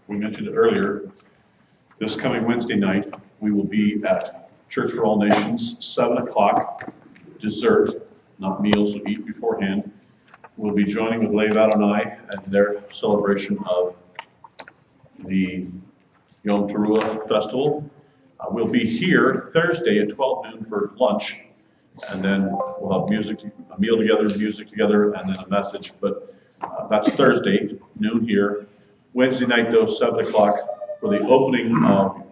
we mentioned it earlier, this coming Wednesday night, we will be at Church for All Nations, 7 o'clock, dessert, not meals, so eat beforehand. We'll be joining with Lev Adonai and their celebration of the Yom Teruah festival. We'll be here Thursday at 12 noon for lunch, and then we'll have music, a meal together, music together, and then a message. But that's Thursday, noon here. Wednesday night, though, 7 o'clock for the opening of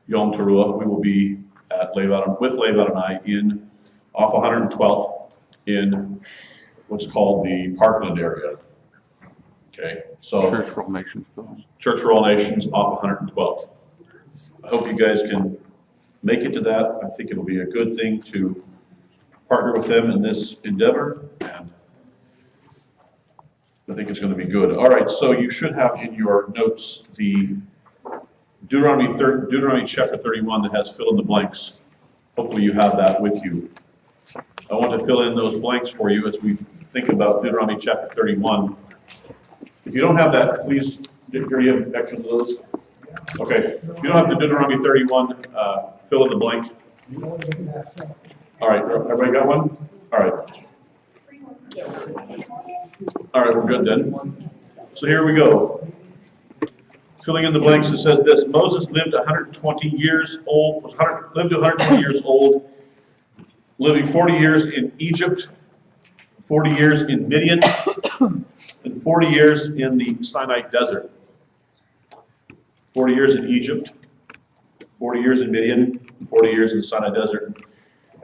Yom Teruah. We will be at with Lev Adonai in off 112th in what's called the Parkland area. Okay, so Church for All Nations. Church for All Nations off 112th. I hope you guys can make it to that. I think it'll be a good thing to partner with them in this endeavor, and I think it's going to be good. All right, so you should have in your notes the Deuteronomy chapter 31 that has fill in the blanks. Hopefully you have that with you. I want to fill in those blanks for you as we think about Deuteronomy chapter 31. If you don't have that, please, here you have extras of those. Okay, if you don't have the Deuteronomy 31, fill in the blank. All right, everybody got one? All right. All right, we're good then. So here we go. Filling in the blanks, it says this: Moses lived 120 years old, lived to 120 years old, living 40 years in Egypt, 40 years in Midian, and 40 years in the Sinai desert. 40 years in Egypt, 40 years in Midian, 40 years in the Sinai desert.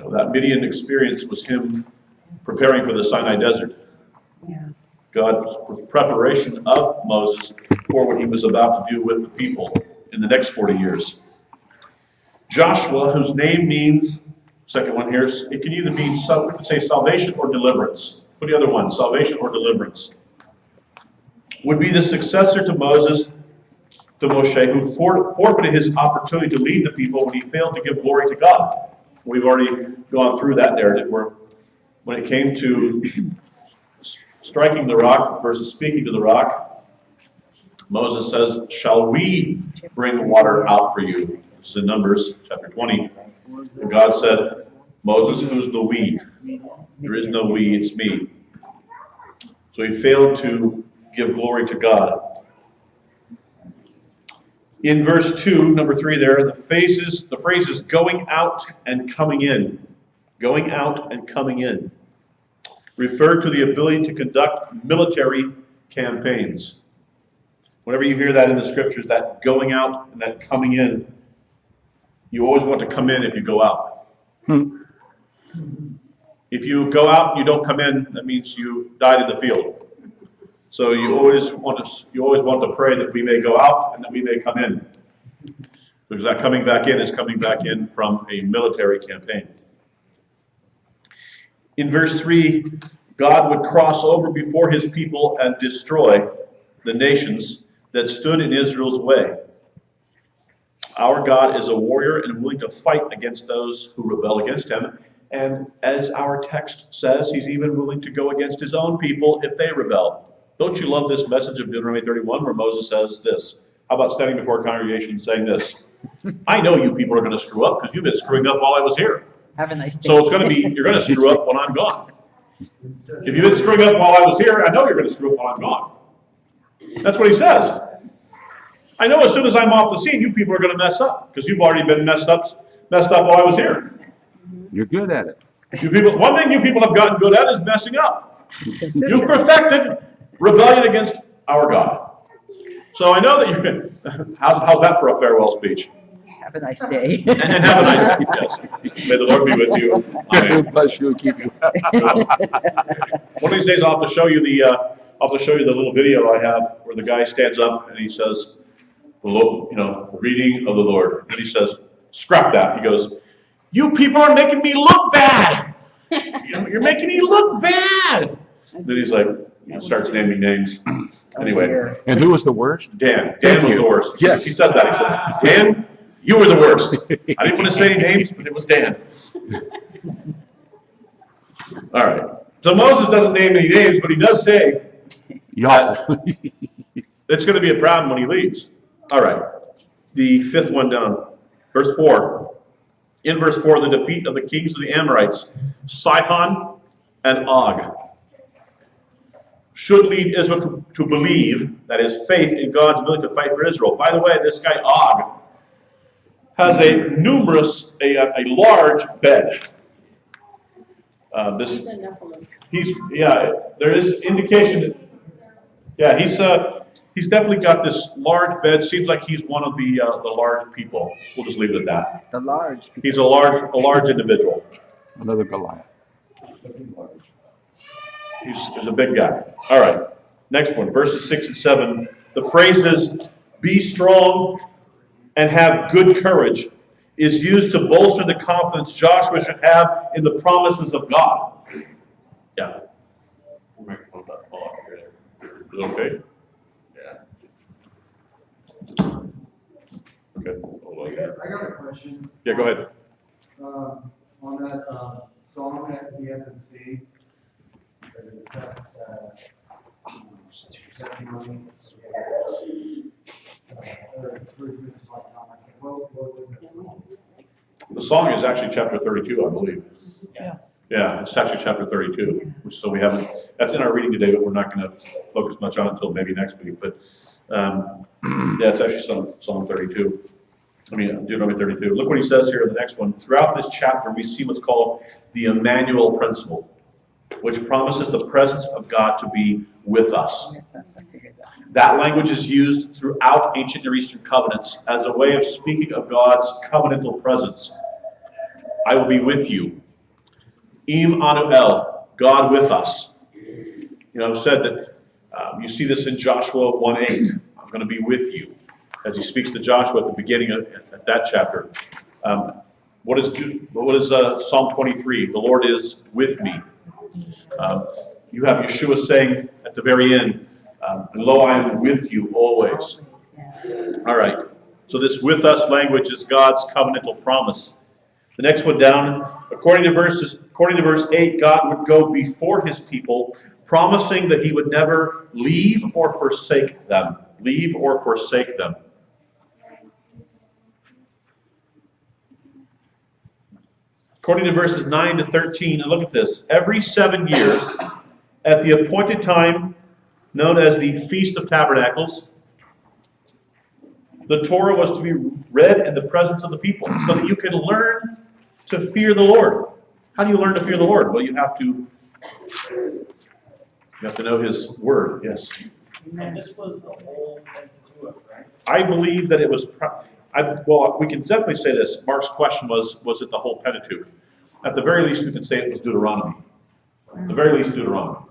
That Midian experience was him preparing for the Sinai desert. Yeah. God's preparation of Moses for what he was about to do with the people in the next 40 years. Joshua, whose name means, second one here, it can either mean, we could say salvation or deliverance. Put the other one, salvation or deliverance. Would be the successor to Moses, to Moshe, who forfeited his opportunity to lead the people when he failed to give glory to God. We've already gone through that narrative where when it came to striking the rock versus speaking to the rock, Moses says, "Shall we bring water out for you?" This is in Numbers chapter 20. And God said, "Moses, who's the we? There is no we, it's me." So he failed to give glory to God. In verse 2, number 3 there, the phrases going out and coming in. Going out and coming in refer to the ability to conduct military campaigns. Whenever you hear that in the scriptures, that going out and that coming in, you always want to come in if you go out. If you go out and you don't come in, that means you died in the field. So you always want to pray that we may go out and that we may come in. Because that coming back in is coming back in from a military campaign. In verse 3, God would cross over before his people and destroy the nations that stood in Israel's way. Our God is a warrior and willing to fight against those who rebel against him. And as our text says, he's even willing to go against his own people if they rebel. Don't you love this message of Deuteronomy 31 where Moses says this? How about standing before a congregation and saying this? I know you people are going to screw up because you've been screwing up while I was here. Have a nice day. So it's going to be, you're going to screw up when I'm gone. If you've been screwing up while I was here, I know you're going to screw up while I'm gone. That's what he says. I know as soon as I'm off the scene, you people are going to mess up because you've already been messed up while I was here. You're good at it. You people, one thing you people have gotten good at is messing up. You've perfected rebellion against our God. So I know that you're good. How's that for a farewell speech? Have a nice day. And have a nice day. Yes. May the Lord be with you. Amen. Bless you and keep you. One of these days I'll have to show you the little video I have where the guy stands up and he says, the reading of the Lord. And he says, scrap that. He goes, you people are making me look bad. You're making me look bad. Then he's like, he starts naming names. Anyway. And who was the worst? Dan. Dan was the worst. Yes. He says that. He says, Dan, you were the worst. I didn't want to say any names, but it was Dan. All right. So Moses doesn't name any names, but he does say Y'all. It's going to be a problem when he leaves. All right. The fifth one down. Verse 4. In verse 4, the defeat of the kings of the Amorites, Sihon and Og, should lead Israel to believe, that is, faith in God's ability to fight for Israel. By the way, this guy Og has a large bed. There is indication. Yeah, he's definitely got this large bed. Seems like he's one of the large people. We'll just leave it at that. The large people. He's a large individual. Another Goliath. He's a big guy. All right. Next one, verses 6 and 7. The phrases "be strong" and "have good courage" is used to bolster the confidence Joshua should have in the promises of God. Yeah. Is it okay? Yeah. Okay. Hold on. I got a question. Yeah, go ahead. On that song that we have been seeing, testimony. What was that song? The song is actually chapter 32, I believe. Yeah. Yeah, it's actually chapter 32. So we haven't, that's in our reading today, but we're not going to focus much on it until maybe next week. But yeah, it's actually Psalm 32. Deuteronomy 32. Look what he says here in the next one. Throughout this chapter, we see what's called the Emmanuel principle, which promises the presence of God to be with us. That language is used throughout ancient Near Eastern covenants as a way of speaking of God's covenantal presence. I will be with you. Im Anuel, God with us. I've said that you see this in Joshua 1:8. I'm going to be with you. As he speaks to Joshua at the beginning of that chapter. What is Psalm 23? The Lord is with me. You have Yeshua saying at the very end, and lo, I am with you always. All right. So this "with us" language is God's covenantal promise. The next one down, according to verse 8, God would go before his people, promising that he would never leave or forsake them. Leave or forsake them. According to verses 9 to 13, and look at this. Every 7 years, at the appointed time known as the Feast of Tabernacles, the Torah was to be read in the presence of the people so that you can learn to fear the Lord. How do you learn to fear the Lord? Well, you have to know his word, yes. And this was the whole Pentateuch, right? I believe that it was, we can definitely say this. Mark's question was it the whole Pentateuch? At the very least, we can say it was Deuteronomy. At the very least, Deuteronomy.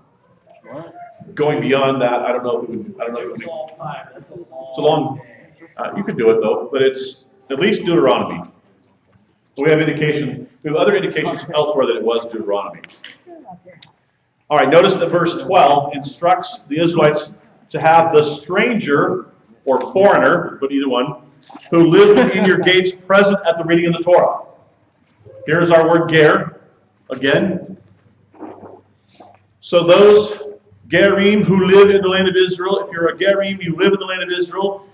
Going beyond that, I don't know if it would. It's all five. That's a long. It's a long. You could do it though, but it's at least Deuteronomy. We have indication. We have other indications elsewhere that it was Deuteronomy. All right. Notice that verse 12 instructs the Israelites to have the stranger or foreigner, but either one, who lives within your gates present at the reading of the Torah. Here's our word ger, again. So those gerim who live in the land of Israel, if you're a gerim, you live in the land of Israel,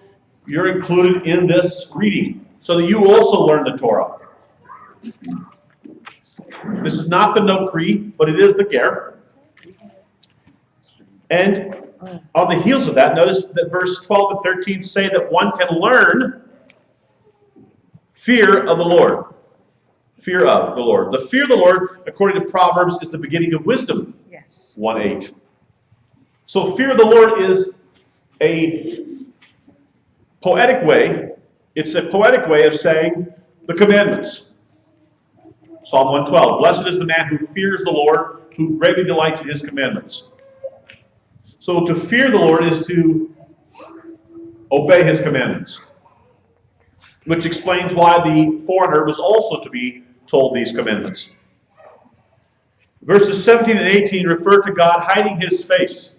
you're included in this reading, so that you also learn the Torah. This is not the Nokri, but it is the ger. And on the heels of that, notice that verse 12 and 13 say that one can learn fear of the Lord. Fear of the Lord. The fear of the Lord, according to Proverbs, is the beginning of wisdom. Yes. 1:8. So fear of the Lord is a poetic way. It's a poetic way of saying the commandments. Psalm 112. Blessed is the man who fears the Lord, who greatly delights in his commandments. So to fear the Lord is to obey his commandments, which explains why the foreigner was also to be told these commandments. Verses 17 and 18 refer to God hiding his face.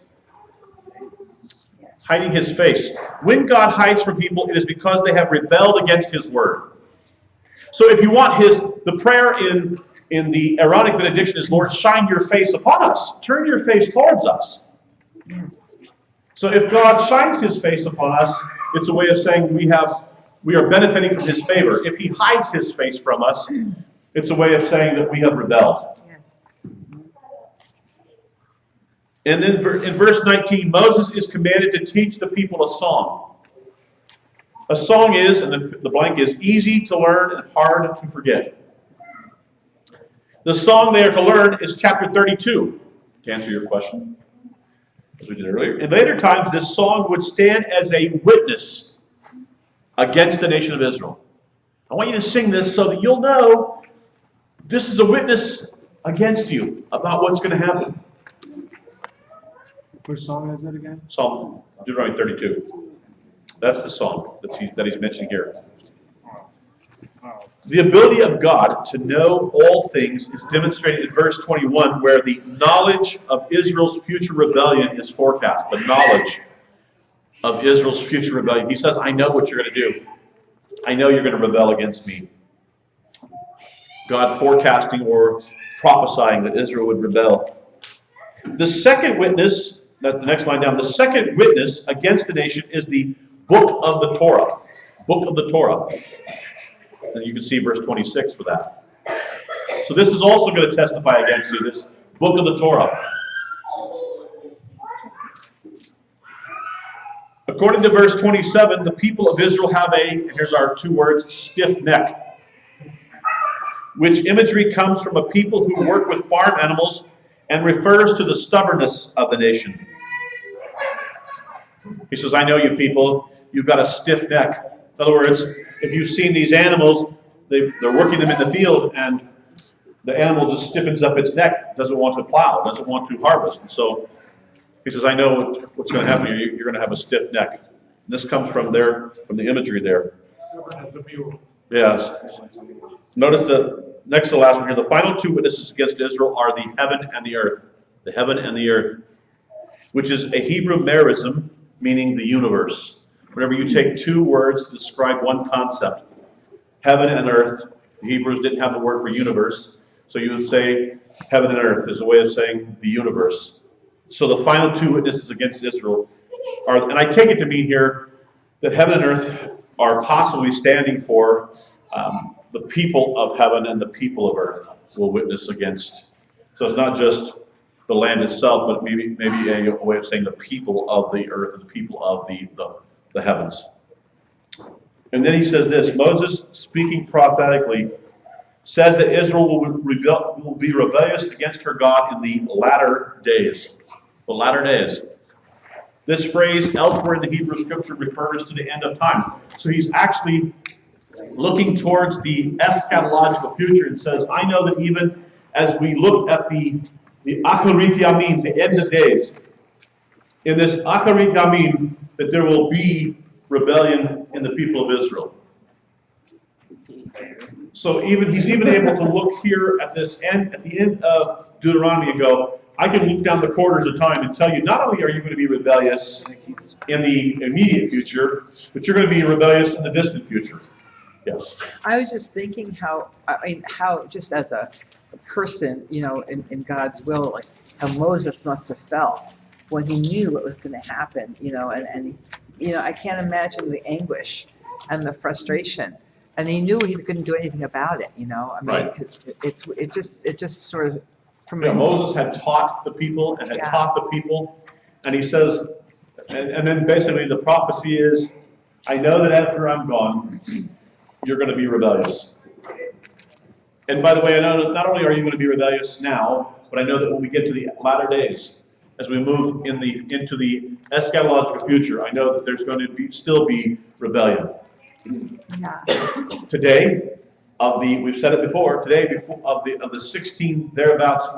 Hiding his face. When God hides from people, it is because they have rebelled against his word. So if you want the prayer in the Aaronic benediction is, Lord, shine your face upon us. Turn your face towards us. Yes. So if God shines his face upon us, it's a way of saying we are benefiting from his favor. If he hides his face from us, it's a way of saying that we have rebelled. Yes. And then in verse 19, Moses is commanded to teach the people a song. A song is, and the blank is, easy to learn and hard to forget. The song they are to learn is chapter 32, to answer your question, as we did earlier. In later times, this song would stand as a witness against the nation of Israel. I want you to sing this so that you'll know this is a witness against you about what's going to happen. Which song is it again? Psalm Deuteronomy 32. That's the song that he's mentioning here. The ability of God to know all things is demonstrated in verse 21, where the knowledge of Israel's future rebellion is forecast. The knowledge of Israel's future rebellion. He says, I know what you're going to do. I know you're going to rebel against me. God forecasting or prophesying that Israel would rebel. The second witness, the next line down, the second witness against the nation is the book of the Torah. Book of the Torah. And you can see verse 26 for that. So this is also going to testify against you, this book of the Torah. According to verse 27, the people of Israel have and here's our two words, stiff neck. Which imagery comes from a people who work with farm animals and refers to the stubbornness of the nation. He says, I know you people, you've got a stiff neck. In other words, if you've seen these animals, they're working them in the field, and the animal just stiffens up its neck, doesn't want to plow, doesn't want to harvest. And so he says, I know what's going to happen here. You're going to have a stiff neck. And this comes from the imagery there. Yes. Notice the next to the last one here. The final two witnesses against Israel are the heaven and the earth. The heaven and the earth, which is a Hebrew merism, meaning the universe. Whenever you take two words to describe one concept, heaven and earth, the Hebrews didn't have the word for universe, so you would say heaven and earth is a way of saying the universe. So the final two witnesses against Israel are, and I take it to mean here that heaven and earth are possibly standing for the people of heaven and the people of earth will witness against. So it's not just the land itself, but maybe a way of saying the people of the earth and the people of the heavens. And then he says this, Moses, speaking prophetically, says that Israel will be rebellious against her God in the latter days. The latter days. This phrase elsewhere in the Hebrew scripture refers to the end of time. So he's actually looking towards the eschatological future and says, I know that even as we look at the Acharit Yamim, the end of days, in this Acharit Yamim, that there will be rebellion in the people of Israel. So he's even able to look here at the end of Deuteronomy and go, I can look down the quarters of time and tell you, not only are you going to be rebellious in the immediate future, but you're going to be rebellious in the distant future. Yes. I was just thinking how just as a person, in God's will, like how Moses must have felt when he knew what was going to happen, and I can't imagine the anguish and the frustration. And he knew he couldn't do anything about it, Right. it just sort of, from Yeah, Moses had taught the people and had taught the people, and he says, and then basically the prophecy is, I know that after I'm gone, you're going to be rebellious. And by the way, I know not only are you going to be rebellious now, but I know that when we get to the latter days, as we move into the eschatological future, I know that there's going to still be rebellion. Today, we've said it before, of the 16 thereabouts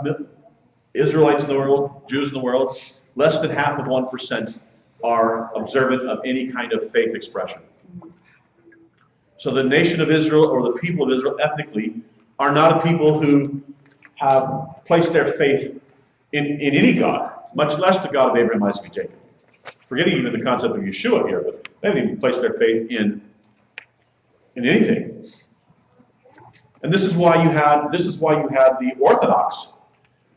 Israelites in the world, Jews in the world, less than half of 1% are observant of any kind of faith expression. So the nation of Israel, or the people of Israel ethnically, are not a people who have placed their faith in any God, much less the God of Abraham, Isaac, and Jacob. Forgetting even the concept of Yeshua here, but they haven't even placed their faith in anything. And this is why you had the Orthodox,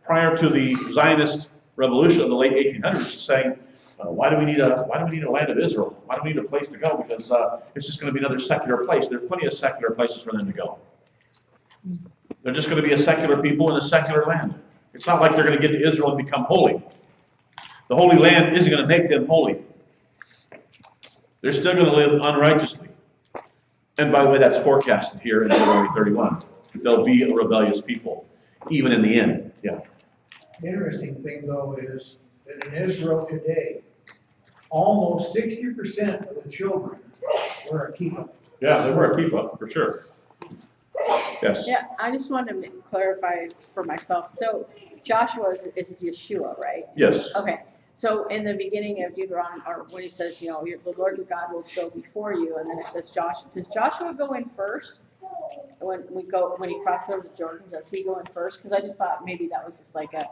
prior to the Zionist revolution of the late 1800s saying, why do we need a land of Israel? Why do we need a place to go? Because it's just going to be another secular place. There's plenty of secular places for them to go. They're just going to be a secular people in a secular land. It's not like they're going to get to Israel and become holy. The Holy Land isn't going to make them holy. They're still going to live unrighteously. And by the way, that's forecasted here in Deuteronomy 31. They'll be a rebellious people, even in the end. Yeah. The interesting thing, though, is that in Israel today, almost 60% of the children wear a kippah. Yeah, they wear a kippah, for sure. Yes. Yeah, I just wanted to clarify for myself. So Joshua is Yeshua, right? Yes. Okay. So in the beginning of Deuteronomy, or when he says, the Lord your God will go before you, and then it says Joshua. Does Joshua go in first? When he crosses over the Jordan, does he go in first? Because I just thought maybe that was just like a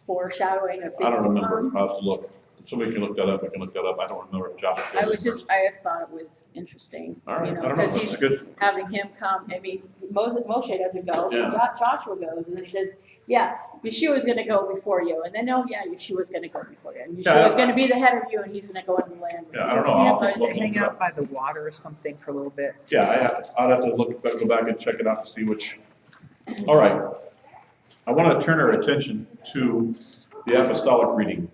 foreshadowing of I things don't to remember. come. I'll have to look. Somebody can look that up. I can look that up. I don't remember if Joshua I goes first. just thought it was interesting. All right. I don't know. Because That's he's good. having him come. I mean, Moshe doesn't go. Yeah. Joshua goes, and then he says, "Yeah, Yeshua's going to go before you." And then, Yeshua's going to go before you, and Yeshua's going to be the head of you, and he's going to go in the land. Yeah, I don't know. Doesn't he I'll have just to look hang it out up. by the water or something for a little bit? Yeah, I'd have to go back and check it out to see which. All right. I want to turn our attention to the apostolic reading,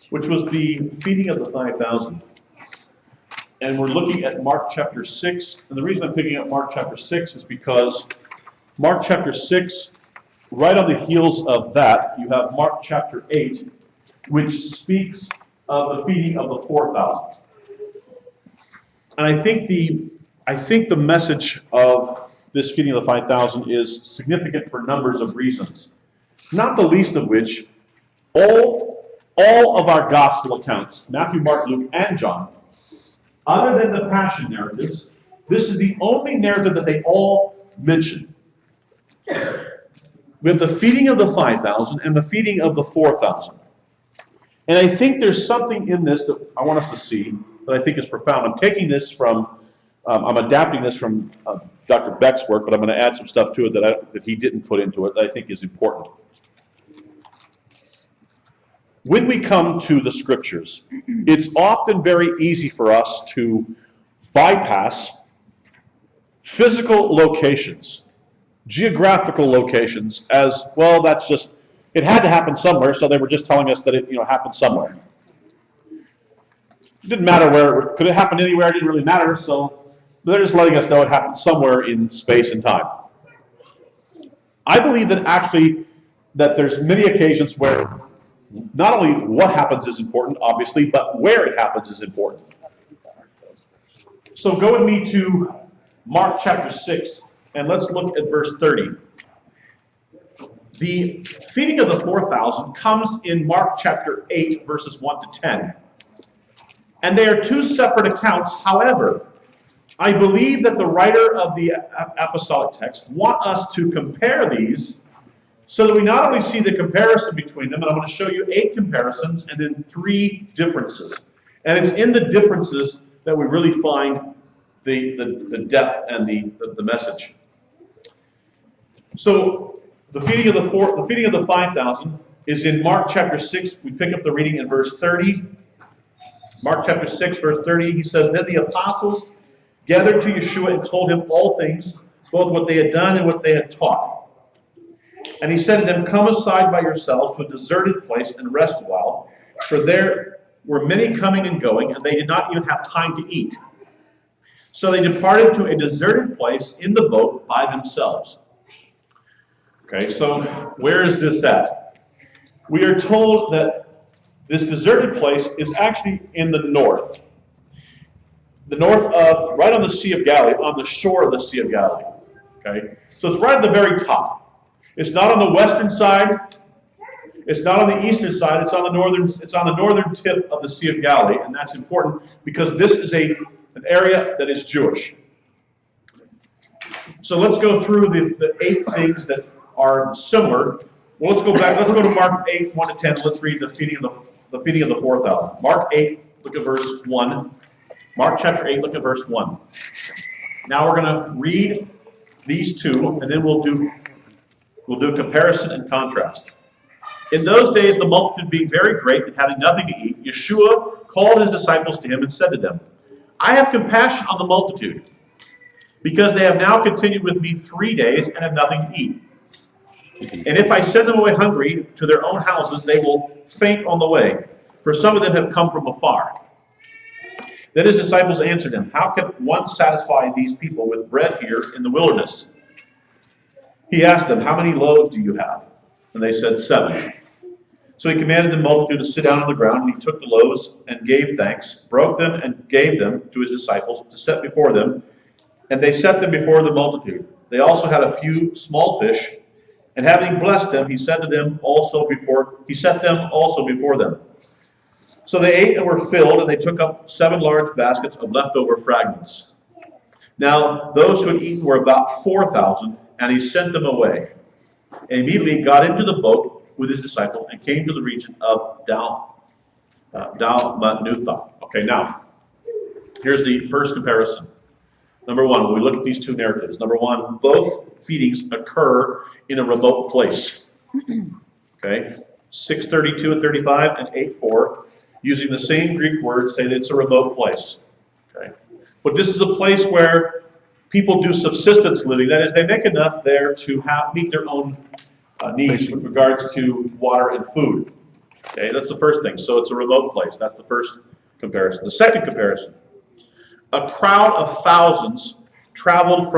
which was the feeding of the 5,000. And we're looking at Mark chapter 6. And the reason I'm picking up Mark chapter 6 is because Mark chapter 6, right on the heels of that, you have Mark chapter 8, which speaks of the feeding of the 4,000. And I think the message of this feeding of the 5,000 is significant for numbers of reasons. Not the least of which, all of our gospel accounts, Matthew, Mark, Luke, and John, other than the passion narratives, this is the only narrative that they all mention. We have the feeding of the 5,000 and the feeding of the 4,000. And I think there's something in this that I want us to see that I think is profound. I'm taking this from, I'm adapting this from Dr. Beck's work, but I'm going to add some stuff to it that he didn't put into it that I think is important. When we come to the scriptures, it's often very easy for us to bypass physical locations, geographical locations, as, well, that's just, it had to happen somewhere, so they were just telling us that it happened somewhere. It didn't matter where, could it happen anywhere, it didn't really matter, so they're just letting us know it happened somewhere in space and time. I believe that actually, that there's many occasions where not only what happens is important, obviously, but where it happens is important. So go with me to Mark chapter 6, and let's look at verse 30. The feeding of the 4,000 comes in Mark chapter 8, verses 1 to 10. And they are two separate accounts. However, I believe that the writer of the apostolic text want us to compare these so that we not only see the comparison between them, and I'm going to show you 8 comparisons and then 3 differences. And it's in the differences that we really find the depth and the message. So the feeding of the 5,000 is in Mark chapter 6. We pick up the reading in verse 30. Mark chapter 6, verse 30, he says, "Then the apostles gathered to Yeshua and told him all things, both what they had done and what they had taught. And he said to them, 'Come aside by yourselves to a deserted place and rest a while, for there were many coming and going, and they did not even have time to eat.' So they departed to a deserted place in the boat by themselves." Okay, so where is this at? We are told that this deserted place is actually in the north. The north of, right on the Sea of Galilee, on the shore of the Sea of Galilee. Okay, so it's right at the very top. It's not on the western side. It's not on the eastern side. It's on the northern tip of the Sea of Galilee, and that's important because this is an area that is Jewish. So let's go through the 8 things that are similar. Well, let's go back. Let's go to Mark 8, 1 to 10. Let's read the feeding of the 4,000. Mark 8, look at verse 1. Mark chapter 8, look at verse 1. Now we're going to read these 2, and then we'll do comparison and contrast. In those days, the multitude being very great and having nothing to eat, Yeshua called his disciples to him and said to them, I have compassion on the multitude, because they have now continued with me 3 days and have nothing to eat. And if I send them away hungry to their own houses, they will faint on the way, for some of them have come from afar. Then his disciples answered him, How can one satisfy these people with bread here in the wilderness? He asked them, How many loaves do you have? And they said, 7. So he commanded the multitude to sit down on the ground, and he took the loaves and gave thanks, broke them and gave them to his disciples to set before them, and they set them before the multitude. They also had a few small fish, and having blessed them, he set them also before them. So they ate and were filled, and they took up 7 large baskets of leftover fragments. Now those who had eaten were about 4,000, and he sent them away. And immediately got into the boat with his disciples and came to the region of Dalmanutha. Okay, now, here's the first comparison. Number one, when we look at these two narratives. Number one, both feedings occur in a remote place. Okay, 6:32 and 35 and 8:4, using the same Greek word, say that it's a remote place. Okay, but this is a place where people do subsistence living. That is, they make enough there to meet their own needs with regards to water and food. Okay, that's the first thing. So it's a remote place. That's the first comparison. The second comparison, a crowd of thousands traveled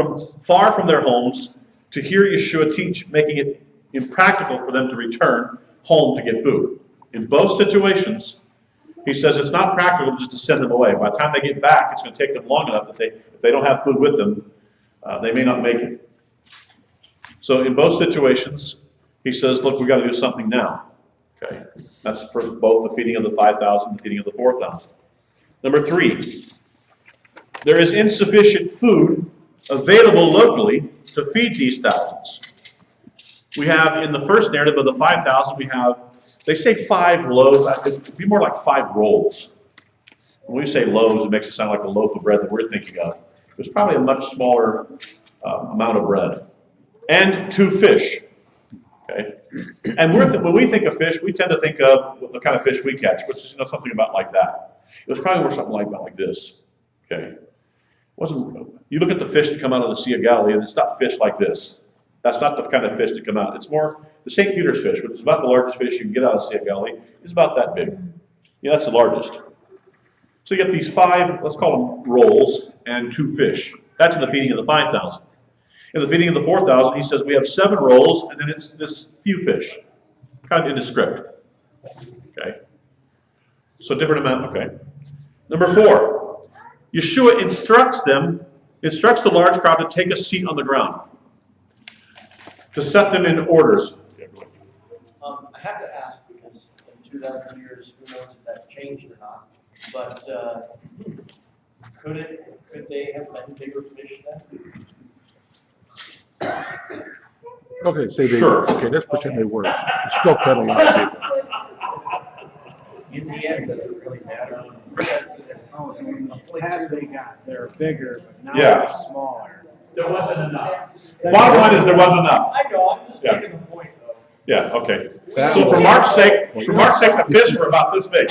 far from their homes to hear Yeshua teach, making it impractical for them to return home to get food. In both situations, he says it's not practical just to send them away. By the time they get back, it's going to take them long enough that if they don't have food with them, they may not make it. So in both situations, he says, look, we've got to do something now. Okay, that's for both the feeding of the 5,000 and the feeding of the 4,000. Number 3, there is insufficient food available locally to feed these thousands. We have, in the first narrative of the 5,000, we have, they say 5 loaves. It'd be more like 5 rolls. When we say loaves, it makes it sound like a loaf of bread that we're thinking of. It was probably a much smaller amount of bread. And 2 fish. Okay, and when we think of fish, we tend to think of the kind of fish we catch, which is something about like that. It was probably more something like this. Okay, you look at the fish that come out of the Sea of Galilee, and it's not fish like this. That's not the kind of fish that come out. It's more the St. Peter's fish, which is about the largest fish you can get out of the Sea of Galilee. It's about that big. Yeah, that's the largest. So you get these 5, let's call them rolls, and 2 fish. That's in the feeding of the 5,000. In the feeding of the 4,000, he says we have 7 rolls, and then it's this few fish. Kind of indescript. Okay. So different amount, okay. Number 4, Yeshua instructs the large crowd to take a seat on the ground, to set them in orders. I have to ask, because in 2,000 years, who knows if that's changed or not, but could they have been bigger fish then? Okay, say they Sure. were. Okay, let's pretend they were. It's still quite a lot of people. In the end, does it really matter? Oh, so in the past they got, they're bigger, but now Yeah. they're smaller. There wasn't enough. Bottom line is there wasn't enough. I know, I'm just Yeah. making a point though. Yeah, okay. So for Mark's sake, the fish were about this big.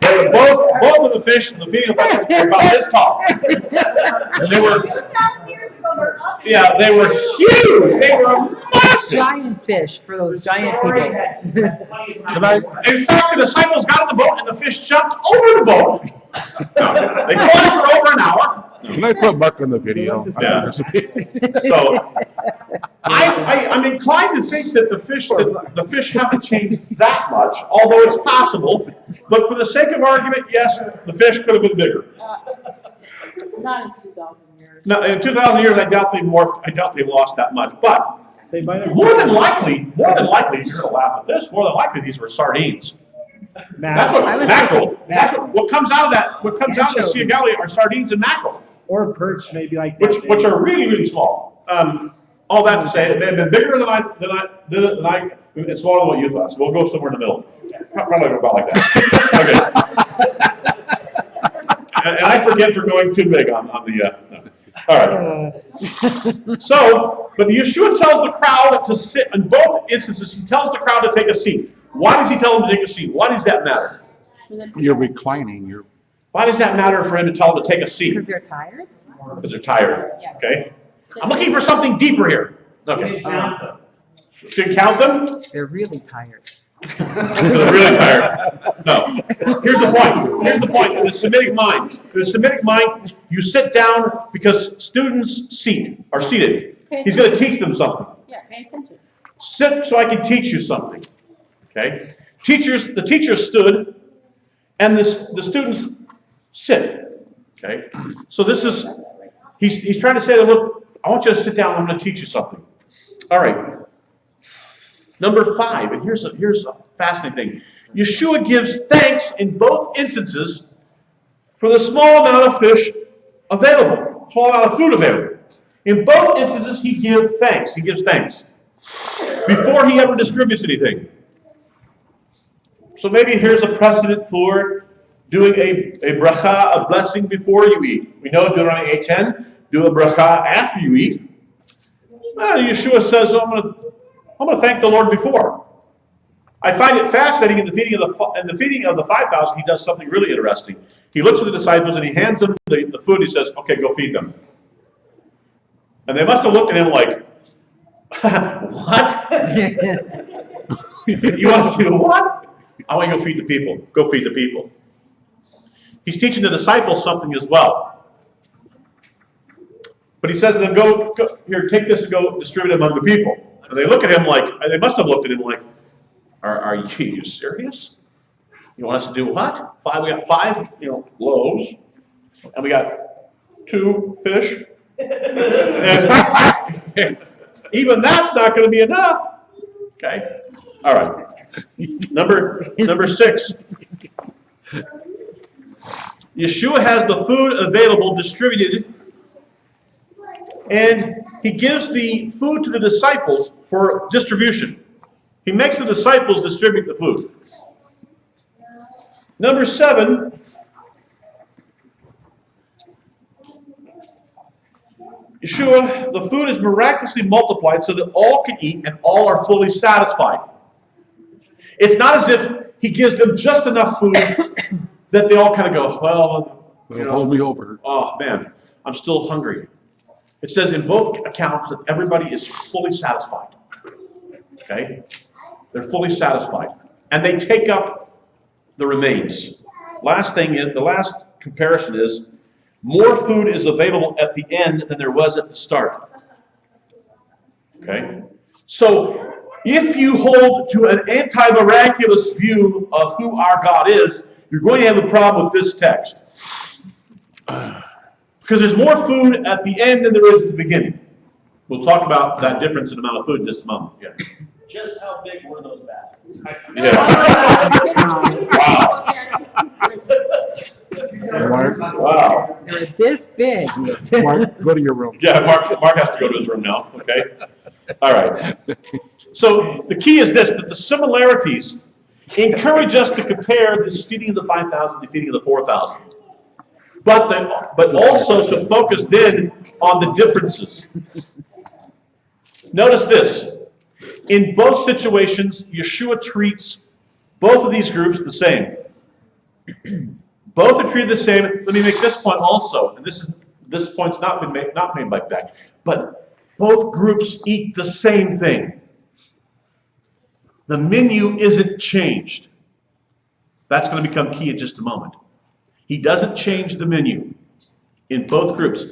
They were both of the fish in the feeding of the fish were about this tall. And they were, 2,000 years ago, we're up. yeah, they were huge. They were massive. Giant fish for those giant Story people. had spent plenty of time. Can I, In fact, the disciples got in the boat and the fish jumped over the boat. No, they floated for over an hour. can I put Mark on the video? Yeah. So I'm inclined to think that the fish haven't changed that much, although it's possible. But for the sake of argument, yes, the fish could have been bigger. Not in 2,000 years. No, in 2,000 years, I doubt they morphed. I doubt they lost that much. But They might have. more than likely, you're going to laugh at this. More than likely, these were sardines. That's what mackerel. That's what comes out of that. What comes out of the Sea of Galilee are sardines and mackerel, Or perch, maybe like that. which are really, really small. All that to say, they've been bigger than I and smaller than what you thought. So we'll go somewhere in the middle. Probably about like that. Okay. And I forget for going too big on the. No. All right. So But Yeshua tells the crowd to sit. In both instances, he tells the crowd to take a seat. Why does he tell them to take a seat? Why does that matter? You're reclining, Why does that matter for him to tell them to take a seat? Because they're tired? Because they're tired. Yeah. Okay? I'm looking for something deeper here. Okay. Didn't count them? They're really tired. They're really tired. No. Here's the point. Here's the point. In the Semitic mind, you sit down because students are seated. He's going to teach them something. Yeah, pay attention. Sit so I can teach you something. Okay? The teachers stood, and the students sit. Okay? So he's trying to say, look, I want you to sit down, I'm going to teach you something. All right. Number 5, and here's a fascinating thing. Yeshua gives thanks in both instances for the small amount of fish available, small amount of food available. In both instances, he gives thanks. He gives thanks before he ever distributes anything. So maybe here's a precedent for doing a bracha, a blessing before you eat. We know Deuteronomy 8:10, do a bracha after you eat. Yeshua says, I'm going to thank the Lord before. I find it fascinating in the feeding of the 5,000, he does something really interesting. He looks at the disciples and he hands them the food. He says, okay, go feed them. And they must have looked at him like, what? You want to do what? I want to go feed the people. Go feed the people. He's teaching the disciples something as well. But he says to them, go here, take this and go distribute it among the people. And they look at him like, they must have looked at him like, are you serious? You want us to do what? We got 5, loaves, and we got 2 fish. And even that's not going to be enough. Okay? All right. Number 6. Yeshua has the food available distributed, and he gives the food to the disciples for distribution. He makes the disciples distribute the food. Number 7, Yeshua, the food is miraculously multiplied so that all can eat and all are fully satisfied. It's not as if he gives them just enough food that they all kind of go, well, hold me over. Oh man, I'm still hungry. It says in both accounts that everybody is fully satisfied. Okay? They're fully satisfied. And they take up the remains. The last comparison is, more food is available at the end than there was at the start. Okay? So, if you hold to an anti-miraculous view of who our God is, you're going to have a problem with this text. Because there's more food at the end than there is at the beginning. We'll talk about that difference in amount of food in just a moment. Yeah. Just how big were those baskets? Mark, Wow. They're this big. Mark, go to your room. Yeah, Mark has to go to his room now. Okay? All right. So the key is this, that the similarities encourage us to compare this feeding of the 5,000 to feeding of the 4,000. But also to focus then on the differences. Notice this. In both situations, Yeshua treats both of these groups the same. Both are treated the same. Let me make this point also, and this point's not made like that. But both groups eat the same thing. The menu isn't changed. That's going to become key in just a moment. He doesn't change the menu in both groups.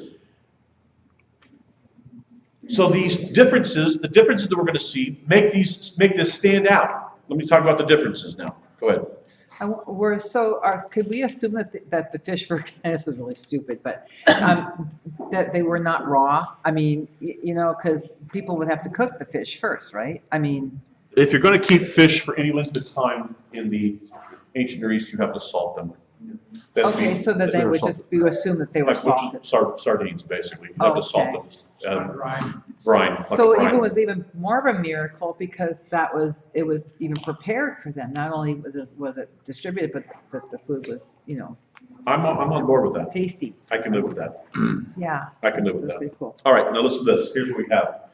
So these differences, the differences that we're going to see, make this stand out. Let me talk about the differences now. Go ahead. Could we assume that the fish were, this is really stupid, but that they were not raw? I mean, because people would have to cook the fish first, right? I mean, if you're going to keep fish for any length of time in the ancient Near East, you have to salt them. Okay, so that they would just, you assume that they were salted. Sardines, basically. You have to salt them. Brine. So it was even more of a miracle because it was even prepared for them. Not only was it distributed, but that the food was, I'm on board with that. Tasty. I can live with that. Yeah. I can live with That's that. pretty cool. All right, now listen to this. Here's what we have.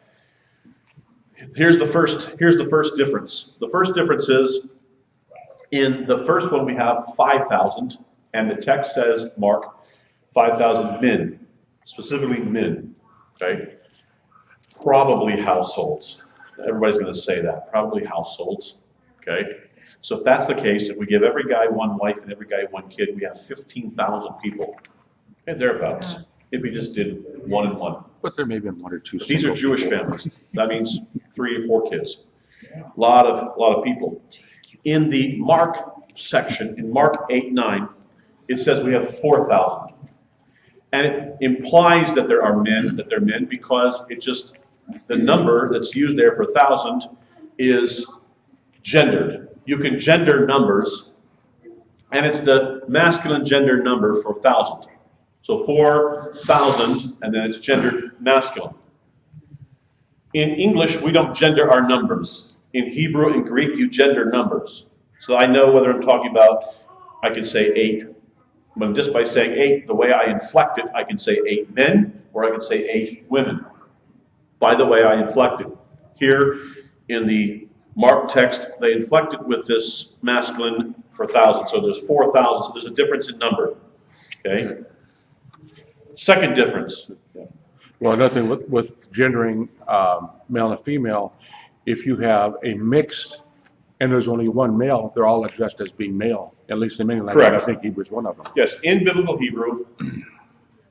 Here's the first difference. The first difference is, in the first one we have 5,000, and the text says, Mark, 5,000 men, specifically men, okay? Probably households. Everybody's going to say that, probably households, okay? So if that's the case, if we give every guy one wife and every guy one kid, we have 15,000 people, and thereabouts, if we just did 1 and 1. But there may have been 1 or 2. But these are Jewish families. That means 3 or 4 kids. A lot of people. In the Mark section, in Mark 8:9, it says we have 4,000. And it implies that there are men, because it just, the number that's used there for 1,000 is gendered. You can gender numbers, and it's the masculine gender number for 1,000. So 4,000, and then it's gendered masculine. In English, we don't gender our numbers. In Hebrew and Greek, you gender numbers. So I know whether I'm talking about, I can say 8. But just by saying 8, the way I inflect it, I can say 8 men, or I can say 8 women. By the way I inflect it. Here in the Mark text, they inflect it with this masculine for 1,000. So there's 4,000, so there's a difference in number. Okay? Second difference. Well, nothing with gendering male and female. If you have a mixed and there's only one male, they're all addressed as being male. At least in many languages, I think Hebrew is one of them. Yes, in biblical Hebrew,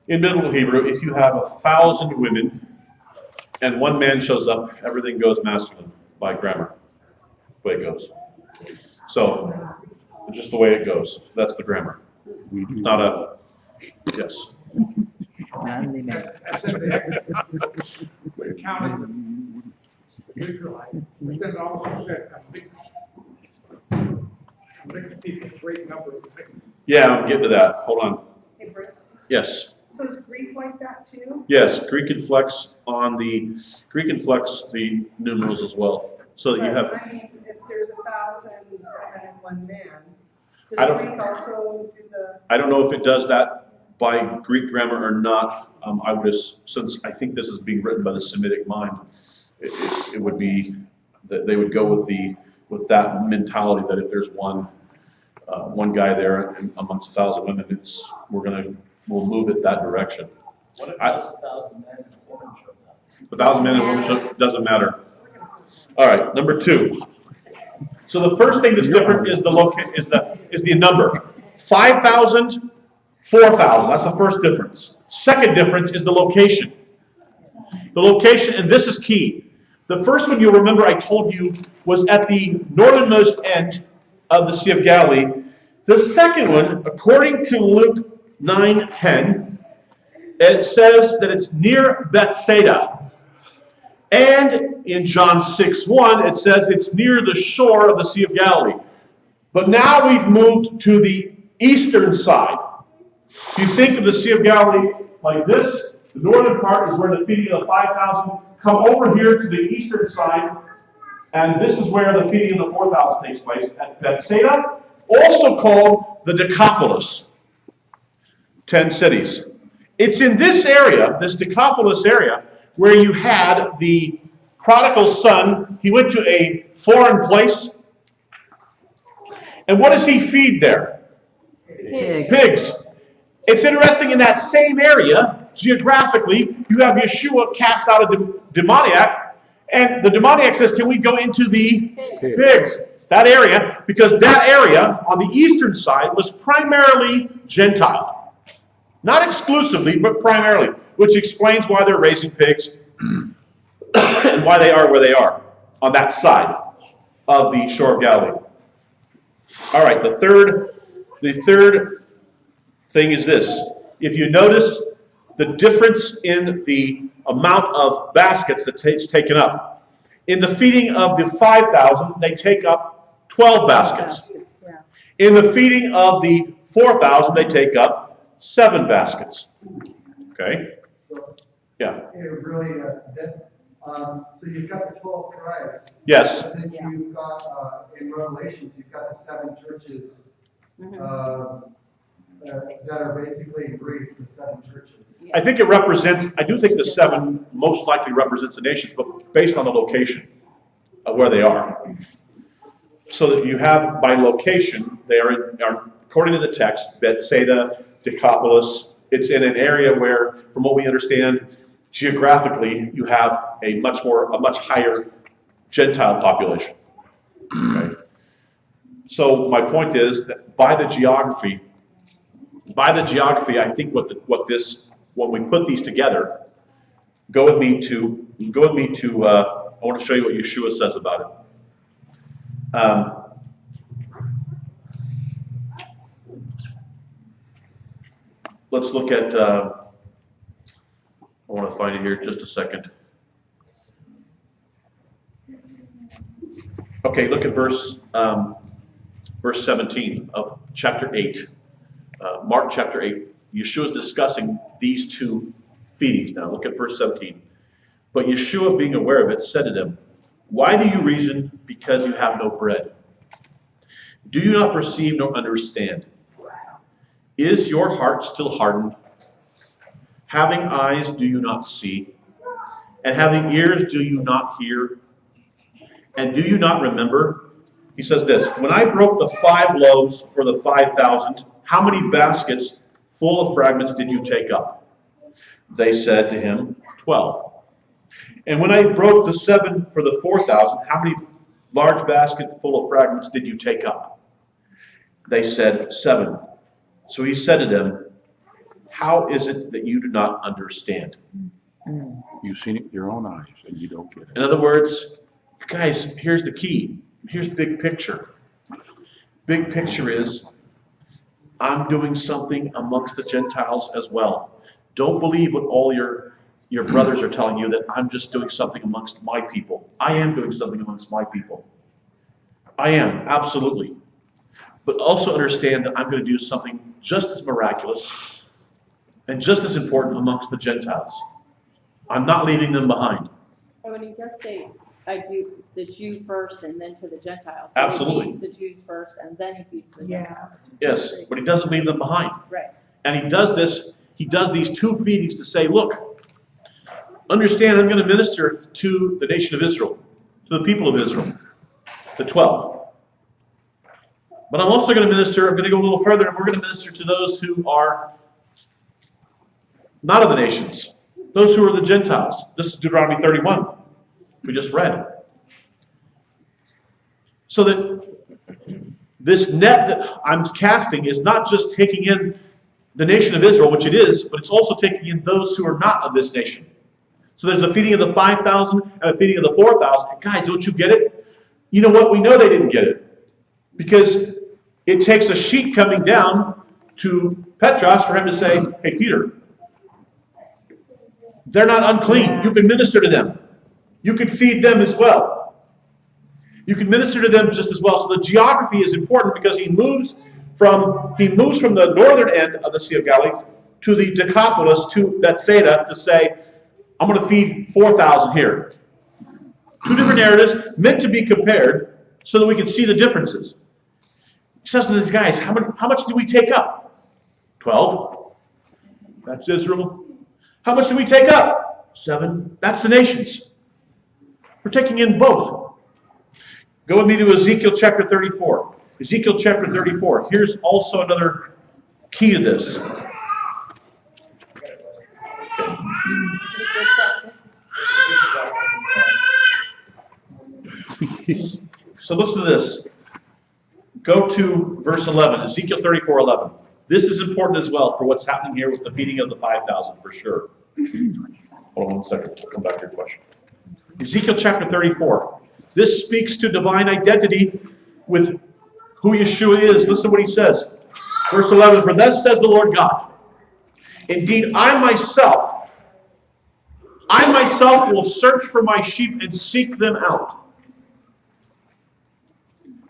if you have 1,000 women and one man shows up, everything goes masculine by grammar. The way it goes. So, just the way it goes. That's the grammar. Not a, yes. Manly man. That's in the counting Israelite, but then it also said a mixed people, great number of things. Yeah, I'm getting to that. Hold on. Hey, Brent, Yes. so is Greek like that too? Yes, Greek inflects the numerals as well. So that you have, But, I mean, if there's 1,000 women and 1 man, I does don't- Greek also do the? I don't know if it does that by Greek grammar or not. I would, since I think this is being written by the Semitic mind, it would be that they would go with that mentality that if there's one guy there amongst 1,000 women, we'll move it that direction. What if there's 1,000 men and a woman shows up? 1,000 men and women doesn't matter. All right, number 2. So the first thing that's different is the number. 5,000, 4,000. That's the first difference. Second difference is the location. The location, and this is key. The first one you'll remember I told you was at the northernmost end of the Sea of Galilee. The second one, according to Luke 9:10, it says that it's near Bethsaida. And in John 6:1, it says it's near the shore of the Sea of Galilee. But now we've moved to the eastern side. If you think of the Sea of Galilee like this, the northern part is where the feeding of the 5,000 come over here to the eastern side, and this is where the feeding of the 4,000 takes place at Bethsaida, also called the Decapolis, 10 cities. It's in this area, this Decapolis area, where you had the prodigal son. He went to a foreign place, and what does he feed there? Pigs. It's interesting, in that same area, geographically, you have Yeshua cast out a demoniac, and the demoniac says, can we go into the pigs? That area, because that area on the eastern side was primarily Gentile. Not exclusively, but primarily, which explains why they're raising pigs and why they are where they are on that side of the shore of Galilee. All right, the third thing is this. If you notice the difference in the amount of baskets that takes taken up. In the feeding of the 5,000, they take up 12 baskets. Yeah. In the feeding of the 4,000, they take up 7 baskets. Okay? So, Yeah. it really, so you've got the 12 tribes. Yes. And then you've got, in Revelations, you've got the 7 churches, that are basically in Greece, the 7 churches. I think it represents, I do think the 7 most likely represents the nations, but based on the location. where they are. So that you have, by location, they are according to the text, Bethsaida, Decapolis. It's in an area where, from what we understand, geographically, you have a much higher Gentile population. Okay? So my point is that by the geography, I think when we put these together, go with me to. I want to show you what Yeshua says about it. Let's look at. I want to find it here just a second. Okay, look at verse 17 of chapter 8. Mark chapter 8. Yeshua is discussing these two feedings now. Look at verse 17. But Yeshua, being aware of it, said to them, "Why do you reason because you have no bread? Do you not perceive nor understand? Is your heart still hardened? Having eyes, do you not see? And having ears, do you not hear? And do you not remember?" He says this, "When I broke the 5 loaves for the 5,000, how many baskets full of fragments did you take up?" They said to him, 12. "And when I broke the 7 for the 4,000, how many large baskets full of fragments did you take up?" They said, 7. So he said to them, "How is it that you do not understand?" You've seen it with your own eyes, and you don't get it. In other words, guys, here's the key. Here's big picture. Big picture is, I'm doing something amongst the Gentiles as well. Don't believe what all your brothers are telling you, that I'm just doing something amongst my people. I am doing something amongst my people. I am, absolutely. But also understand that I'm going to do something just as miraculous and just as important amongst the Gentiles. I'm not leaving them behind. And when he does say, I do the Jew first and then to the Gentiles. So Absolutely. he feeds the Jews first and then he feeds the Gentiles. Yes, but he doesn't leave them behind. Right. And he does these 2 feedings to say, look, understand, I'm going to minister to the nation of Israel, to the people of Israel, the 12. But I'm also going to minister, I'm going to go a little further, and we're going to minister to those who are not of the nations, those who are the Gentiles. This is Deuteronomy 31, we just read. So that this net that I'm casting is not just taking in the nation of Israel, which it is, but it's also taking in those who are not of this nation. So there's the feeding of the 5,000 and the feeding of the 4,000. And guys, don't you get it? You know what? We know they didn't get it. Because it takes a sheep coming down to Petros for him to say, hey, Peter, they're not unclean. You can minister to them. You can feed them as well. You can minister to them just as well. So the geography is important because he moves from the northern end of the Sea of Galilee to the Decapolis, to Bethsaida, to say, I'm going to feed 4,000 here. 2 different narratives meant to be compared so that we can see the differences. He says to these guys, how much do we take up? 12. That's Israel. How much do we take up? 7. That's the nations. We're taking in both. Go with me to Ezekiel chapter 34. Ezekiel chapter 34. Here's also another key to this. So listen to this. Go to verse 11, Ezekiel 34:11. This is important as well for what's happening here with the feeding of the 5,000 for sure. Hold on 1 second. We'll come back to your question. Ezekiel chapter 34. This speaks to divine identity with who Yeshua is. Listen to what he says. Verse 11, for thus says the Lord God, indeed I myself will search for my sheep and seek them out.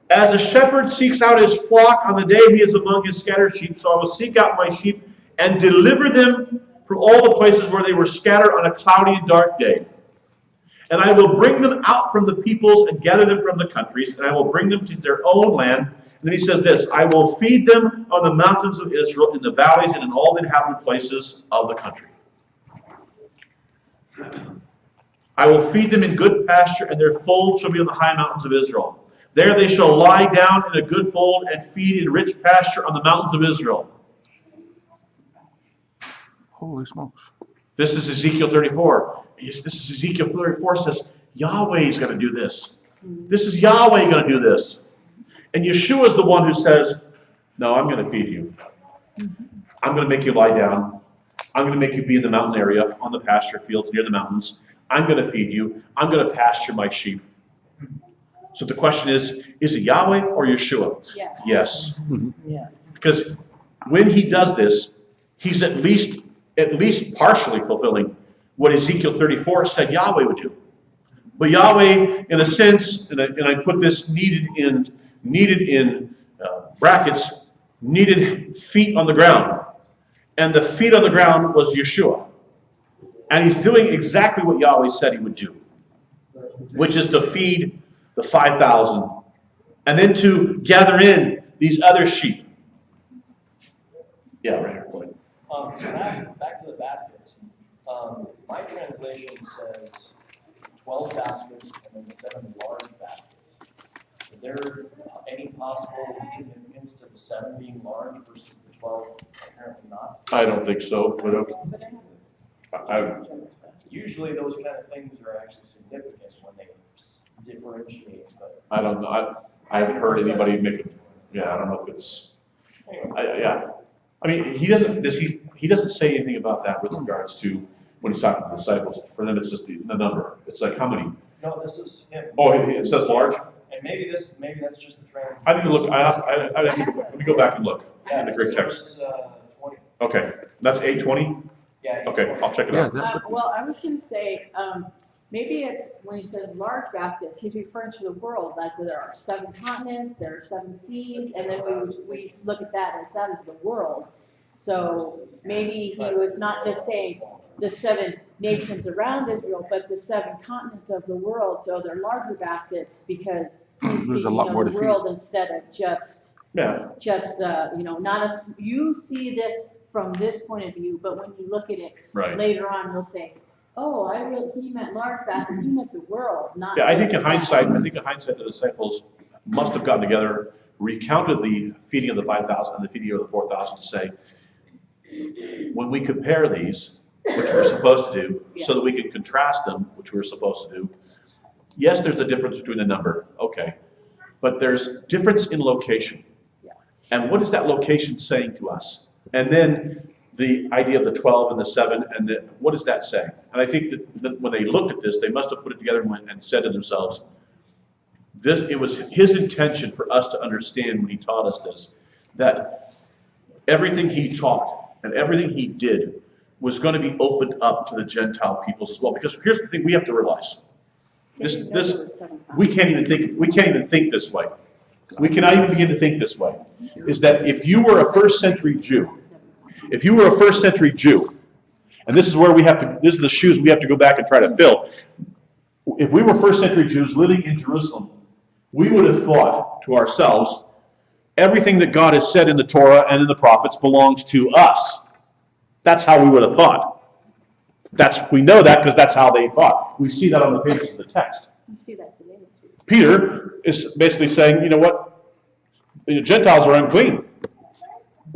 As a shepherd seeks out his flock on the day he is among his scattered sheep, so I will seek out my sheep and deliver them from all the places where they were scattered on a cloudy and dark day. And I will bring them out from the peoples and gather them from the countries, and I will bring them to their own land. And then he says this, I will feed them on the mountains of Israel, in the valleys, and in all the inhabited places of the country. I will feed them in good pasture, and their fold shall be on the high mountains of Israel. There they shall lie down in a good fold and feed in rich pasture on the mountains of Israel. Holy smokes. This is Ezekiel 34. This is Ezekiel 34 says, Yahweh is going to do this. This is Yahweh going to do this. And Yeshua is the one who says, no, I'm going to feed you. I'm going to make you lie down. I'm going to make you be in the mountain area, on the pasture fields near the mountains. I'm going to feed you. I'm going to pasture my sheep. So the question is it Yahweh or Yeshua? Yes. Yes. Yes. Because when he does this, he's at least partially fulfilling what Ezekiel 34 said Yahweh would do. But Yahweh, in a sense, and I put this needed in brackets, needed feet on the ground. And the feet on the ground was Yeshua. And he's doing exactly what Yahweh said he would do, which is to feed the 5,000 and then to gather in these other sheep. Yeah, right here. Go ahead. So back to the baskets. My translation says 12 baskets and then 7 large baskets. Is there any possible significance to the 7 being large versus the 12 apparently not? I don't think so. But Usually those kind of things are actually significant when they differentiate. But I don't know. I haven't heard anybody make it. Yeah, I don't know if it's. Yeah. I mean, he doesn't say anything about that with regards to when he's talking to the disciples. For them, it's just the number. It's like how many? no, this is him. Oh, it says large. And maybe that's just the trans. I need to look. I have to go back. Let me go back and look in the Greek text. Verse, 20. Okay, that's 8:20. Yeah. Okay, I'll check it out. Well, I was gonna say, maybe it's when he says large baskets, he's referring to the world, as there are 7 continents, there are 7 seas, and then we look at that as the world. So maybe he was not just saying the 7 nations around Israel, but the 7 continents of the world. So they're larger baskets because he's There's a speaking lot of more the to feed. world instead of just Yeah. not a, you see this from this point of view, but when you look at it Right. later on, you'll say, oh, he meant large baskets, he meant the world, not. Yeah, I think in just that. hindsight, the disciples must have gotten together, recounted the feeding of the 5,000 and the feeding of the 4,000 to say, when we compare these, which we're supposed to do, so that we can contrast them, which we're supposed to do, yes, there's a difference between the number, okay, but there's difference in location. Yeah. And what is that location saying to us? And then the idea of the 12 and the 7, and what does that say? And I think that when they looked at this, they must have put it together and said to themselves, it was his intention for us to understand when he taught us this, that everything he taught and everything he did was going to be opened up to the Gentile peoples as well. Because here's the thing we have to realize. We can't even think this way. We cannot even begin to think this way. Is that if you were a first century Jew, and this is where this is the shoes we have to go back and try to fill. If we were first century Jews living in Jerusalem, we would have thought to ourselves, everything that God has said in the Torah and in the prophets belongs to us. That's how we would have thought. We know that because that's how they thought. We see that on the pages of the text. You see that today too. Peter is basically saying, you know what? The Gentiles are unclean.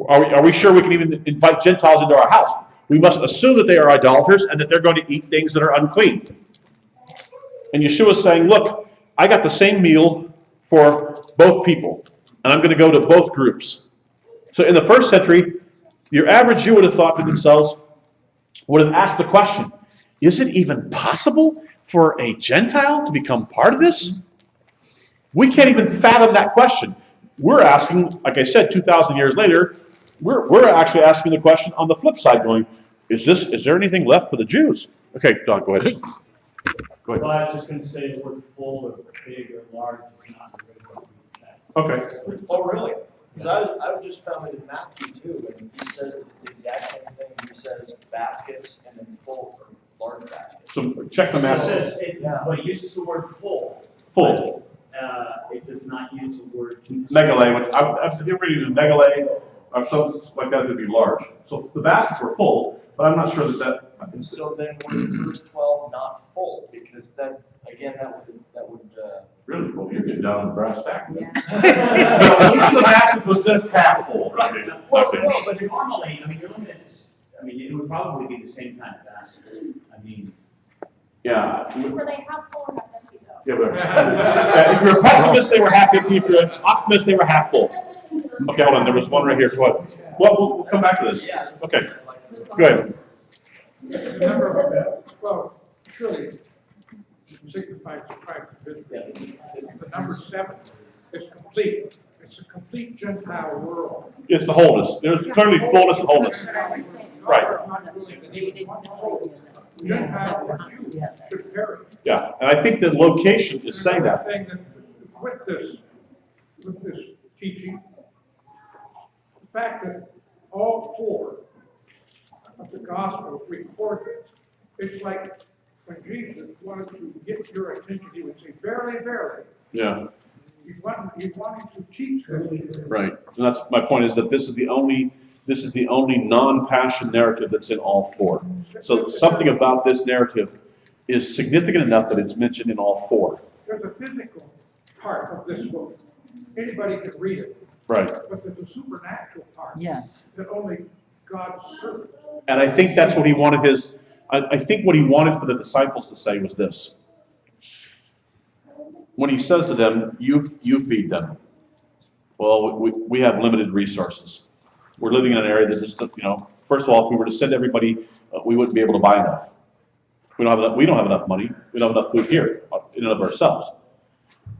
Are we sure we can even invite Gentiles into our house? We must assume that they are idolaters and that they're going to eat things that are unclean. And Yeshua is saying, look, I got the same meal for both people, and I'm going to go to both groups. So in the first century, your average Jew would have thought to themselves, would have asked the question, is it even possible for a Gentile to become part of this? We can't even fathom that question. We're asking, like I said, 2,000 years later, we're actually asking the question on the flip side, going, is there anything left for the Jews? Okay, Don, go ahead. Go ahead. Well, I was just going to say the word full or big or large is not really what we say. Okay. Oh, really? Because I just found it in Matthew too, and he says that it's the exact same thing. He says baskets and then full or large baskets. So check the It math. says, well, it uses the word full. Full. It does not use the word. Megale, which I've never used megale or something like that to be large. So the baskets were full, but I'm not sure that. So then were the first 12 not full, because that, again, that would, Really? Well, you're getting down to brass tacks. Yeah. Each of the baskets was this half full. Okay. Well, but normally, I mean, you're looking at this, I mean, it would probably be the same kind of basket. I mean, Yeah. Were they half full or half empty though? Yeah, but if you're a pessimist, they were half empty. If you're an optimist, they were half full. Okay, hold on. There was one right here. What? Well, we'll come back to this. Okay. Go ahead. Remember, well, surely signifies the fact that the number 7 is complete. It's a complete Gentile world. It's the wholeness. There's clearly fullness and wholeness. Right. Gentile or Jew should perish. Yeah, and I think the location is saying that. Thing that with this teaching, the fact that all 4 of the Gospels record it, it's like when Jesus wanted to get your attention, he would say, "Verily, verily." Yeah. He wanted to teach them. Right. And that's my point, is that this is the only non-passion narrative that's in all 4. So something about this narrative is significant enough that it's mentioned in all 4. There's a physical part of this book. Anybody can read it. Right. But there's a supernatural part. Yes. That only God's servant. And I think that's what he wanted I think what he wanted for the disciples to say was this. When he says to them, you feed them. Well, we have limited resources. We're living in an area that just, first of all, if we were to send everybody, we wouldn't be able to buy enough. We don't have enough money. We don't have enough food here in and of ourselves.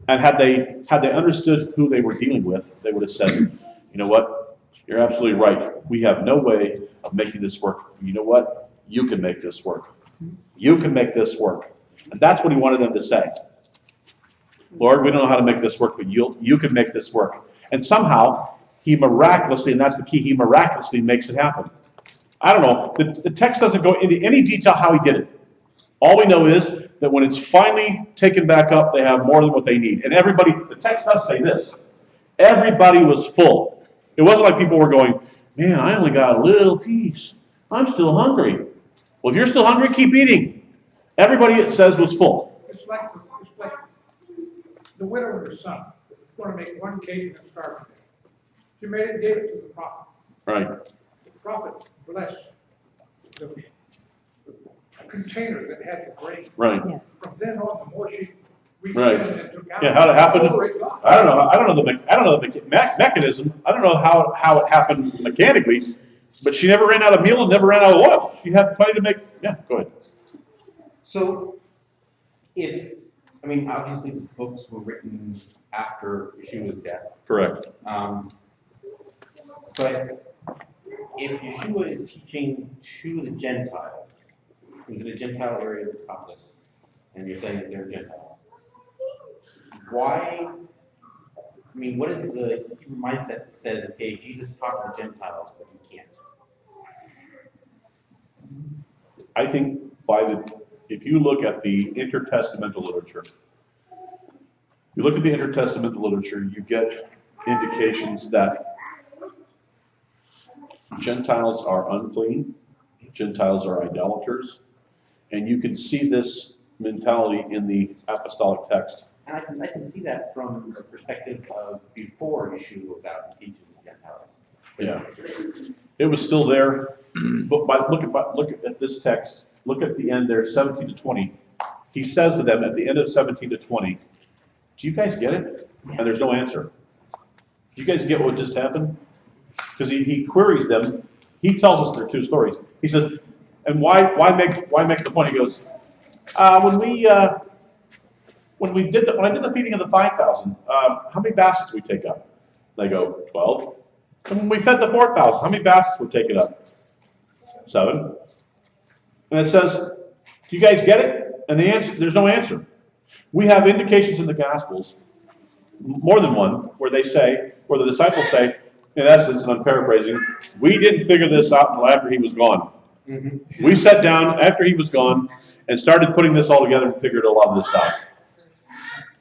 And had they understood who they were dealing with, they would have said, you know what? You're absolutely right. We have no way of making this work. You know what? You can make this work. You can make this work. And that's what he wanted them to say. Lord, we don't know how to make this work, but you can make this work. And somehow, he miraculously, and that's the key, he miraculously makes it happen. I don't know. The text doesn't go into any detail how he did it. All we know is that when it's finally taken back up, they have more than what they need. And everybody, the text does say this, everybody was full. It wasn't like people were going, man, I only got a little piece. I'm still hungry. Well, if you're still hungry, keep eating. Everybody, it says, was full. It's like the widow and her son. Want to make one cake and starve to death. She made it and gave it to the prophet. Right. The prophet blessed the container that had the grain. Right. Yes. From then on, the more she reached Right. in and took out. Yeah, how it happened? the fuller it got. I don't know the mechanism. I don't know how it happened mechanically, but she never ran out of meal and never ran out of oil. She had plenty to make. Yeah, go ahead. So, obviously the books were written after Yeshua's death. Correct. But if Yeshua is teaching to the Gentiles, who's in a Gentile area of the Caucasus, and you're saying that they're Gentiles, why? What is the Hebrew mindset that says, okay, Jesus taught the Gentiles, but he can't? I think if you look at the intertestamental literature, you get indications that Gentiles are unclean, Gentiles are idolaters, and you can see this mentality in the apostolic text. And I can see that from the perspective of before Yeshua was out and teaching the Gentiles. Yeah, it was still there. But look at this text. Look at the end there, 17 to 20. He says to them at the end of 17 to 20, do you guys get it? And there's no answer. Do you guys get what just happened? Because he queries them. He tells us their two stories. He said, and why make the point? He goes, when I did the feeding of the 5,000, how many baskets did we take up? They go, 12. And when we fed the 4,000, how many baskets were taken up? 7. And it says, do you guys get it? And the answer, there's no answer. We have indications in the Gospels, more than one, where the disciples say, in essence, and I'm paraphrasing, we didn't figure this out until after he was gone. Mm-hmm. We sat down after he was gone and started putting this all together and figured a lot of this out.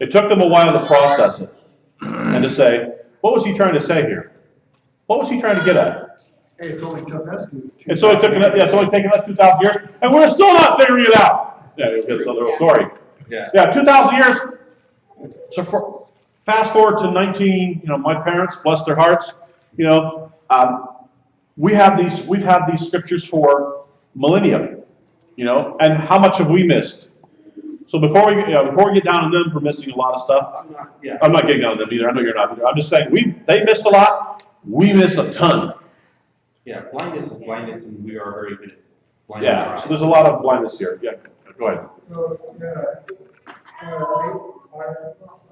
It took them a while to process it and to say, what was he trying to say here? What was he trying to get at? Hey, it's only took us It's only taken us 2,000 years, and we're still not figuring it out. Yeah, it's another story. Yeah. Yeah, 2,000 years. So fast forward to 19, my parents, bless their hearts, we've had these scriptures for millennia, and how much have we missed? So before we get down on them for missing a lot of stuff, I'm not getting down on them either. I know you're not either. I'm just saying they missed a lot. We miss a ton. Yeah, blindness is blindness, and we are very good at blindness. Yeah, so there's a lot of blindness here. Yeah, go ahead. So,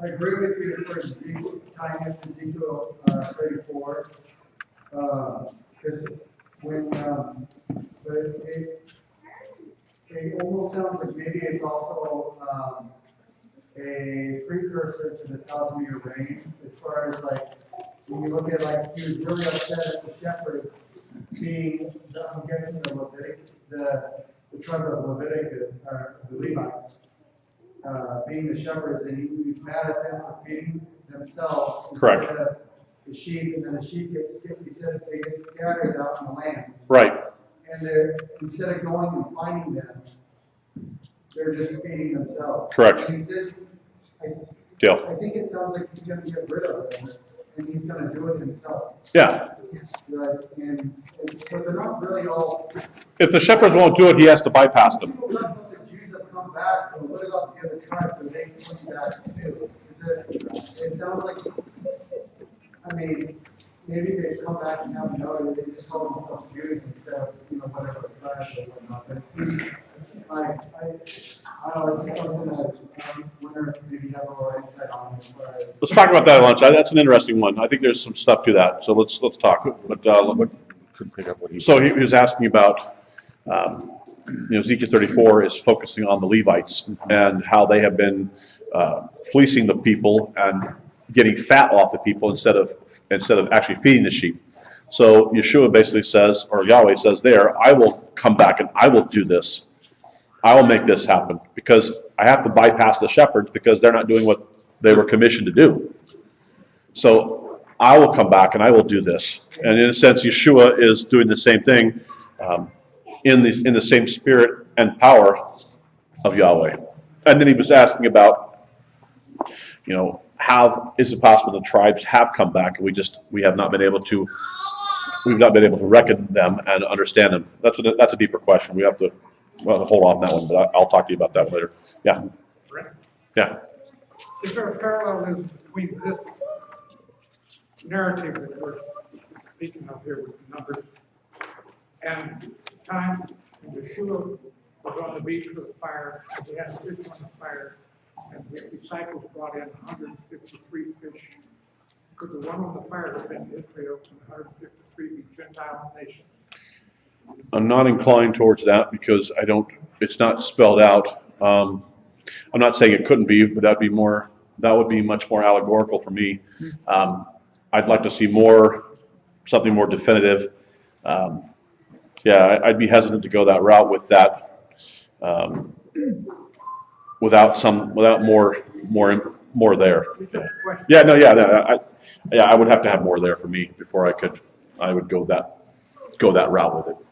I agree with you as far as tying into Ezekiel 34. Because but it almost sounds like maybe it's also a precursor to the 1,000-year reign, as far as like, when you look at like, he was really upset at the shepherds being, I'm guessing the tribe of Leviticus, or the Levites, being the shepherds, and he was mad at them for feeding themselves Correct. instead of the sheep, and then the sheep get he said they get scattered out in the lands. Right. And they're, instead of going and finding them, they're just feeding themselves. Correct. And he says, Deal. I think it sounds like he's going to get rid of them, and he's going to do it himself. Yeah. And so they're not really all. If the shepherds won't do it, he has to bypass them. People talk about the Jews that come back, but what about the other tribes? Are they coming back too? It sounds like, I mean, maybe they come back and have no, they just call themselves Jews instead of, whatever tribe or whatnot. But it seems like, I don't know, it's just something that I wonder if maybe you have a little insight on as far as. Let's talk about that at lunch. That's an interesting one. I think there's some stuff to that. So let's talk. But Couldn't pick up what he so he was asking about, Ezekiel 34 is focusing on the Levites and how they have been fleecing the people and getting fat off the people instead of actually feeding the sheep. So Yeshua basically says, or Yahweh says there, I will come back and I will do this. I will make this happen because I have to bypass the shepherds because they're not doing what they were commissioned to do. So I will come back and I will do this. And in a sense, Yeshua is doing the same thing in the same spirit and power of Yahweh. And then he was asking about, how is it possible the tribes have come back and we have not been able to reckon them and understand them? That's a deeper question. We have to hold on that one, but I'll talk to you about that later. Yeah. Yeah. Is there a parallelism between this narrative that we're speaking of here with the numbers and the time when Yeshua was on the beach with the fire, he had fish on the fire, and the disciples brought in 153 fish? Could the one on the fire have been Israel and 153 be Gentile nation? I'm not inclined towards that because it's not spelled out. I'm not saying it couldn't be, but that would be much more allegorical for me. I'd like to see something more definitive. I'd be hesitant to go that route with that, without more there. I would have to have more there for me before I would go that route with it.